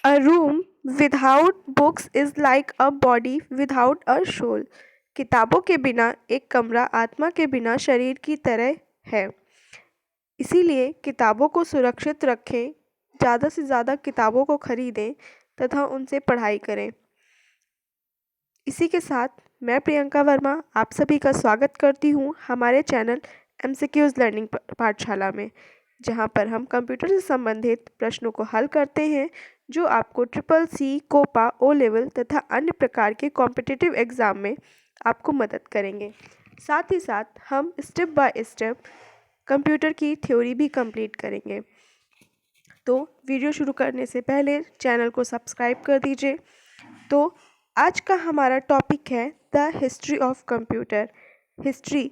A room without books is like a body without a soul. किताबों के बिना एक कमरा आत्मा के बिना शरीर की तरह है। इसीलिए किताबों को सुरक्षित रखें, ज़्यादा से ज़्यादा किताबों को खरीदें तथा उनसे पढ़ाई करें। इसी के साथ मैं प्रियंका वर्मा आप सभी का स्वागत करती हूँ हमारे चैनल एमसीक्यूज़ लर्निंग पाठशाला में, जहाँ पर हम कंप्यूटर से संबंधित प्रश्नों को हल करते हैं जो आपको triple C, COPA, O level तथा अन्य प्रकार के कॉम्पिटिटिव एग्ज़ाम में आपको मदद करेंगे। साथ ही साथ हम स्टेप बाय स्टेप कंप्यूटर की थ्योरी भी कंप्लीट करेंगे। तो वीडियो शुरू करने से पहले चैनल को सब्सक्राइब कर दीजिए। तो आज का हमारा टॉपिक है the history of computer. History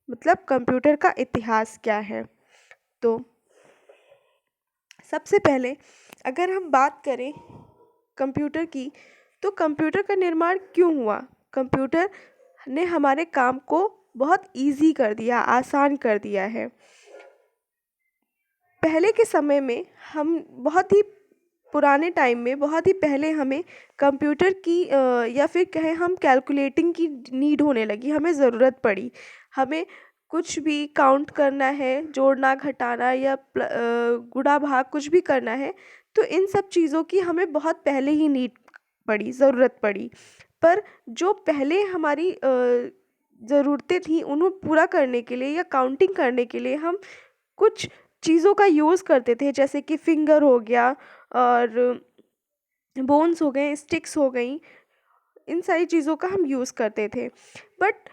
मतलब कंप्यूटर का इतिहास क्या है। तो सबसे पहले अगर हम बात करें कंप्यूटर की, तो कंप्यूटर का निर्माण क्यों हुआ। कंप्यूटर ने हमारे काम को बहुत इजी कर दिया, आसान कर दिया है। पहले के समय में हम बहुत ही पुराने टाइम में बहुत ही पहले हमें कंप्यूटर की या फिर कहें हम कैलकुलेटिंग की नीड होने लगी, हमें ज़रूरत पड़ी। हमें कुछ भी काउंट करना है, जोड़ना घटाना या गुणा भाग कुछ भी करना है, तो इन सब चीज़ों की हमें बहुत पहले ही नीड पड़ी, ज़रूरत पड़ी। पर जो पहले हमारी ज़रूरतें थी उन्हें पूरा करने के लिए या काउंटिंग करने के लिए हम कुछ चीज़ों का यूज़ करते थे, जैसे कि फिंगर हो गया और बोन्स हो गए, स्टिक्स हो गई, इन सारी चीज़ों का हम यूज़ करते थे। But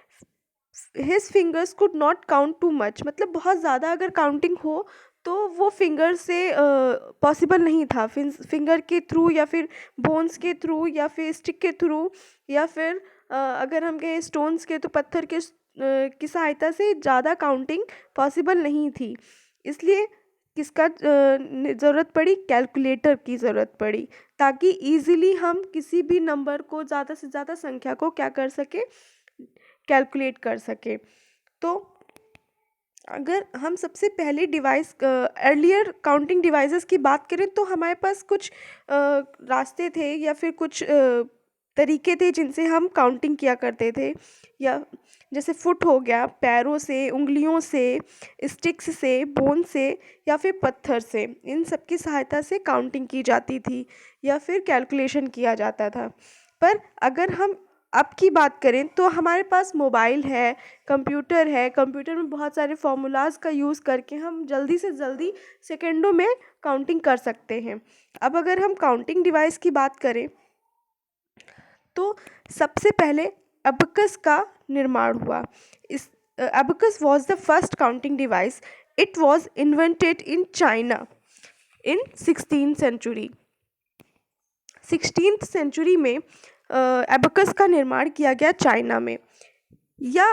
his fingers could not count too much, मतलब बहुत ज़्यादा अगर काउंटिंग हो तो वो फिंगर से पॉसिबल नहीं था। फिंगर के थ्रू या फिर बोन्स के थ्रू या फिर स्टिक के थ्रू या फिर अगर हम कहें स्टोन्स के, तो पत्थर के की सहायता से ज़्यादा काउंटिंग पॉसिबल नहीं थी। इसलिए किसका ज़रूरत पड़ी, कैलकुलेटर की ज़रूरत पड़ी, ताकि इजीली हम किसी भी नंबर को, ज़्यादा से ज़्यादा संख्या को क्या कर सके, कैलकुलेट कर सके। तो अगर हम सबसे पहले डिवाइस अर्लियर काउंटिंग डिवाइसेस की बात करें, तो हमारे पास कुछ रास्ते थे या फिर कुछ तरीके थे जिनसे हम काउंटिंग किया करते थे। या जैसे फुट हो गया, पैरों से, उंगलियों से, स्टिक्स से, बोन से या फिर पत्थर से, इन सब की सहायता से काउंटिंग की जाती थी या फिर कैलकुलेशन किया जाता था। पर अगर हम अब की बात करें तो हमारे पास मोबाइल है, कंप्यूटर है। कंप्यूटर में बहुत सारे फार्मूलाज का यूज़ करके हम जल्दी से जल्दी सेकंडों में काउंटिंग कर सकते हैं। अब अगर हम काउंटिंग डिवाइस की बात करें, तो सबसे पहले अबकस का निर्माण हुआ। इस abacus was the first counting device. It was invented in China in 16th century. 16th century में एबकस का निर्माण किया गया चाइना में। या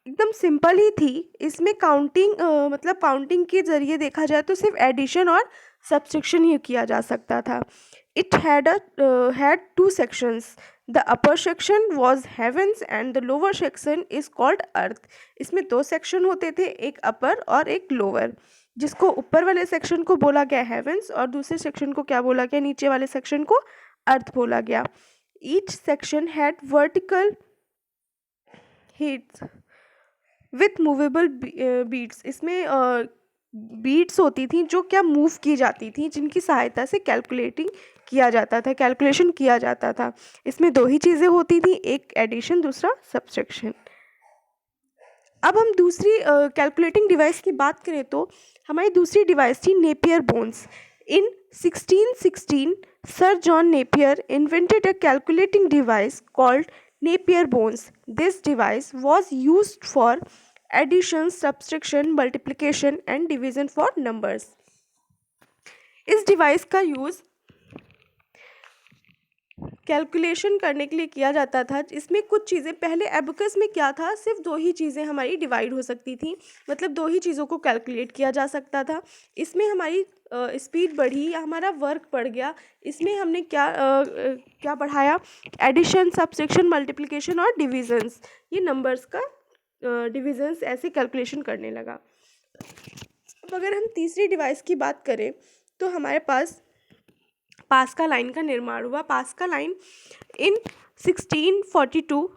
एकदम सिंपल ही थी। इसमें काउंटिंग मतलब काउंटिंग के ज़रिए देखा जाए तो सिर्फ एडिशन और सब्सट्रैक्शन ही किया जा सकता था। It had two sections. The upper section was heaven's and the lower section is called अर्थ। इसमें दो सेक्शन होते थे, एक अपर और एक लोअर, जिसको ऊपर वाले सेक्शन को बोला गया हेवेंस और दूसरे सेक्शन को क्या बोला गया, नीचे वाले सेक्शन को अर्थ बोला गया। Each section had vertical heats with movable beads. इसमें बीट्स होती थी जो क्या मूव की जाती थी, जिनकी सहायता से कैलकुलेटिंग किया जाता था, कैलकुलेशन किया जाता था। इसमें दो ही चीज़ें होती थी, एक एडिशन, दूसरा सब्सट्रैक्शन। अब हम दूसरी कैलकुलेटिंग डिवाइस की बात करें तो हमारी दूसरी डिवाइस थी Napier bones. In 1616 sir John Napier invented a calculating device called Napier bones. This device was used for addition, subtraction, multiplication and division for numbers. इस डिवाइस का यूज़ कैलकुलेशन करने के लिए किया जाता था। इसमें कुछ चीज़ें, पहले एबकस में क्या था, सिर्फ दो ही चीज़ें हमारी डिवाइड हो सकती थी, मतलब दो ही चीज़ों को कैलकुलेट किया जा सकता था। इसमें हमारी स्पीड बढ़ी या हमारा वर्क बढ़ गया। इसमें हमने क्या बढ़ाया, एडिशन, सब्सट्रैक्शन, मल्टीप्लिकेशन और डिविजन्स, ये नंबर्स का डिविजन्स ऐसे कैलकुलेशन करने लगा। अब अगर हम तीसरी डिवाइस की बात करें तो हमारे पास पास्कल लाइन का निर्माण हुआ। पास्कल लाइन इन 1642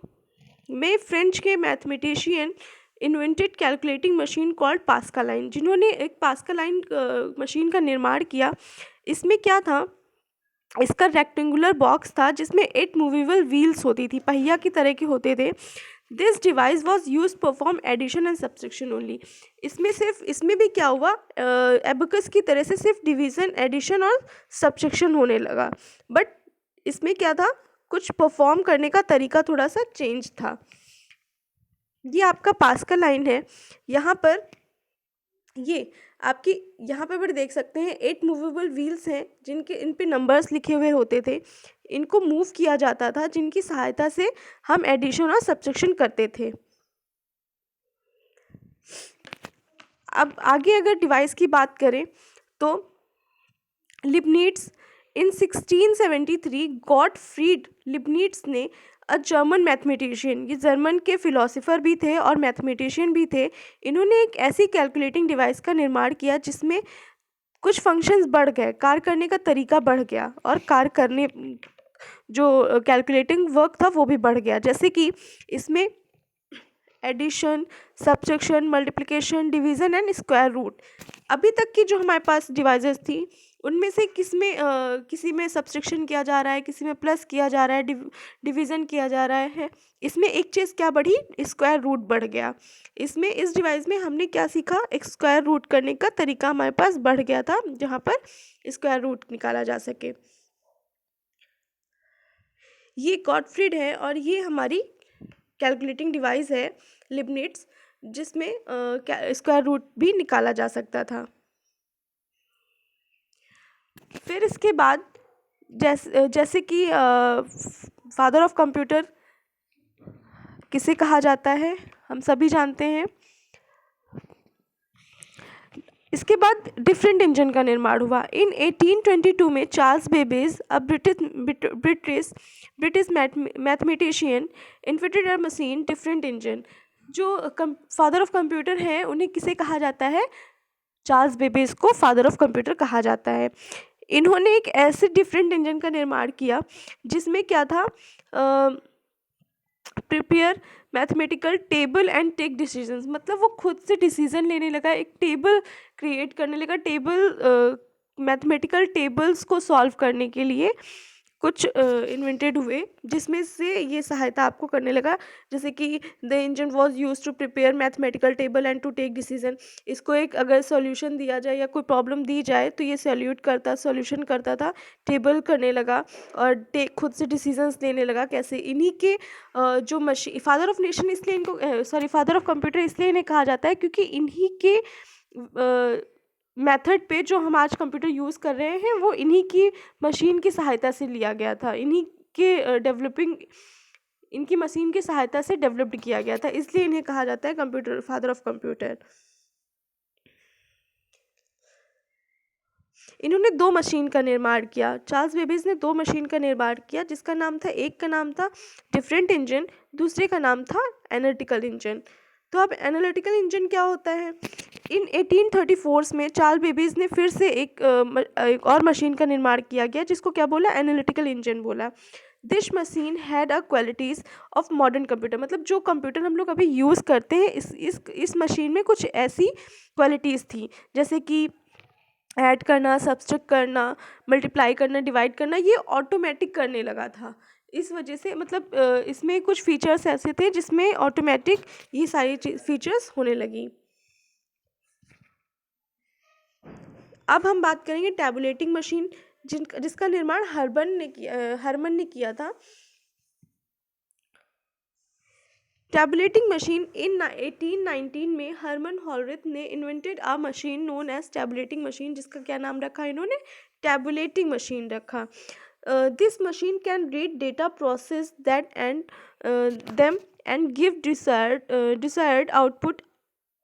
में फ्रेंच के mathematician invented calculating machine called pascal line, जिन्होंने एक पास्कल लाइन मशीन का निर्माण किया। इसमें क्या था, इसका रेक्टेंगुलर बॉक्स था जिसमें 8 मूवेबल व्हील्स होती थी, पहिया की तरह के होते थे। This device was use perform addition and subtraction only. इसमें भी क्या हुआ, एबकस की तरह से सिर्फ डिवीज़न, एडिशन और सब्सट्रैक्शन होने लगा, बट इसमें क्या था, कुछ परफॉर्म करने का तरीका थोड़ा सा चेंज था। ये आपका पास्कल लाइन है। यहाँ पर ये आपकी यहाँ पे भी देख सकते हैं 8 मूवेबल व्हील्स हैं जिनके इन पे नंबर्स लिखे हुए होते थे। इनको मूव किया जाता था, जिनकी सहायता से हम एडिशन और सब्सट्रैक्शन करते थे। अब आगे अगर डिवाइस की बात करें तो लिबनिट्ज़ इन 1673 गॉटफ्रीड लिबनिट्ज़ ने अ जर्मन मैथमेटिशियन, ये जर्मन के फिलोसोफर भी थे और मैथमेटिशियन भी थे। इन्होंने एक ऐसी कैलकुलेटिंग डिवाइस का निर्माण किया जिसमें कुछ फंक्शंस बढ़ गए, कार्य करने का तरीका बढ़ गया और कार्य करने जो कैलकुलेटिंग वर्क था वो भी बढ़ गया। जैसे कि इसमें addition, subtraction, multiplication, division and square root. अभी तक की जो हमारे पास डिवाइसेस थी उनमें से किसी में सब्सट्रैक्शन किया जा रहा है, किसी में प्लस किया जा रहा है, डिवीज़न किया जा रहा है। इसमें एक चीज़ क्या बढ़ी, स्क्वायर रूट बढ़ गया। इसमें इस डिवाइस में हमने क्या सीखा, एक स्क्वायर रूट करने का तरीका हमारे पास बढ़ गया था, जहाँ पर स्क्वायर रूट निकाला जा सके। ये गॉटफ्रीड है और ये हमारी कैलकुलेटिंग डिवाइस है लिबनिट्ज़, जिसमें स्क्वायर रूट भी निकाला जा सकता था। फिर इसके बाद जैसे कि फादर ऑफ कंप्यूटर किसे कहा जाता है, हम सभी जानते हैं। इसके बाद डिफरेंट इंजन का निर्माण हुआ। इन 1822 में Charles Babbage, a British mathematician, invented a machine different engine. जो फादर ऑफ कंप्यूटर हैं उन्हें किसे कहा जाता है, चार्ल्स बेबेज को फादर ऑफ कंप्यूटर कहा जाता है। इन्होंने एक ऐसे डिफरेंट इंजन का निर्माण किया जिसमें क्या था, prepare mathematical table and take decisions, मतलब वो खुद से डिसीजन लेने लगा, एक टेबल क्रिएट करने लगा, मैथमेटिकल टेबल्स को सॉल्व करने के लिए कुछ इन्वेंटेड हुए, जिसमें से ये सहायता आपको करने लगा। जैसे कि the engine was use to prepare mathematical table and to take decision. इसको एक अगर सॉल्यूशन दिया जाए या कोई प्रॉब्लम दी जाए तो ये सॉल्यूशन करता था, टेबल करने लगा और खुद से डिसीजंस लेने लगा। कैसे, इन्हीं के जो मशीन, फादर ऑफ नेशन इसलिए इनको फादर ऑफ कंप्यूटर इसलिए इन्हें कहा जाता है क्योंकि इन्हीं के मेथड पे जो हम आज कंप्यूटर यूज़ कर रहे हैं वो इन्हीं की मशीन की सहायता से लिया गया था, इन्हीं के इनकी मशीन की सहायता से डेवलप्ड किया गया था, इसलिए इन्हें कहा जाता है कंप्यूटर, फादर ऑफ कंप्यूटर। इन्होंने 2 मशीन का निर्माण किया, चार्ल्स बेबेज ने 2 मशीन का निर्माण किया, जिसका नाम था, एक का नाम था डिफरेंट इंजन, दूसरे का नाम था एनालिटिकल इंजन। तो अब एनालिटिकल इंजन क्या होता है, इन 1834 में चार्ल्स बेबेज ने फिर से एक और मशीन का निर्माण किया गया जिसको क्या बोला, एनालिटिकल इंजन बोला। This machine had a qualities of modern computer, मतलब जो कंप्यूटर हम लोग अभी यूज़ करते हैं इस मशीन में कुछ ऐसी क्वालिटीज़ थी, जैसे कि ऐड करना, सब्सट्रैक्ट करना, मल्टीप्लाई करना, डिवाइड करना, ये ऑटोमेटिक करने लगा था। इस वजह से मतलब इसमें कुछ फीचर्स ऐसे थे जिसमें ऑटोमेटिक ये सारी फीचर्स होने लगी। अब हम बात करेंगे टैबुलेटिंग मशीन, जिसका निर्माण हरमन ने किया था। टैबुलेटिंग मशीन इन 1819 में हरमन हॉलरिथ ने invented a machine known as tabulating machine, जिसका क्या नाम रखा इन्होंने, टैबुलेटिंग मशीन रखा। This machine can read data, process that and them and give desired output.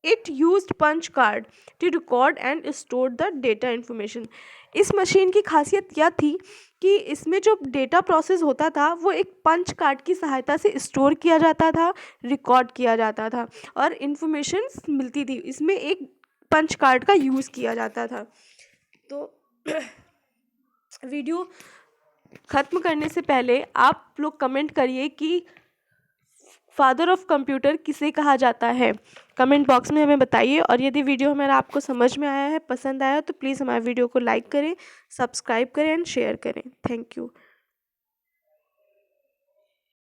It used punch card to record and store the data information. इस machine की खासियत यह थी कि इसमें जो डेटा प्रोसेस होता था वो एक पंच कार्ड की सहायता से स्टोर किया जाता था, रिकॉर्ड किया जाता था और इन्फॉर्मेशन मिलती थी। इसमें एक पंच कार्ड का यूज़ किया जाता था। तो वीडियो ख़त्म करने से पहले आप लोग कमेंट करिए कि फादर ऑफ कंप्यूटर किसे कहा जाता है। कमेंट बॉक्स में हमें बताइए। और यदि वीडियो हमारा आपको समझ में आया है, पसंद आया, तो प्लीज़ हमारे वीडियो को लाइक करें, सब्सक्राइब करें एंड शेयर करें। Thank you.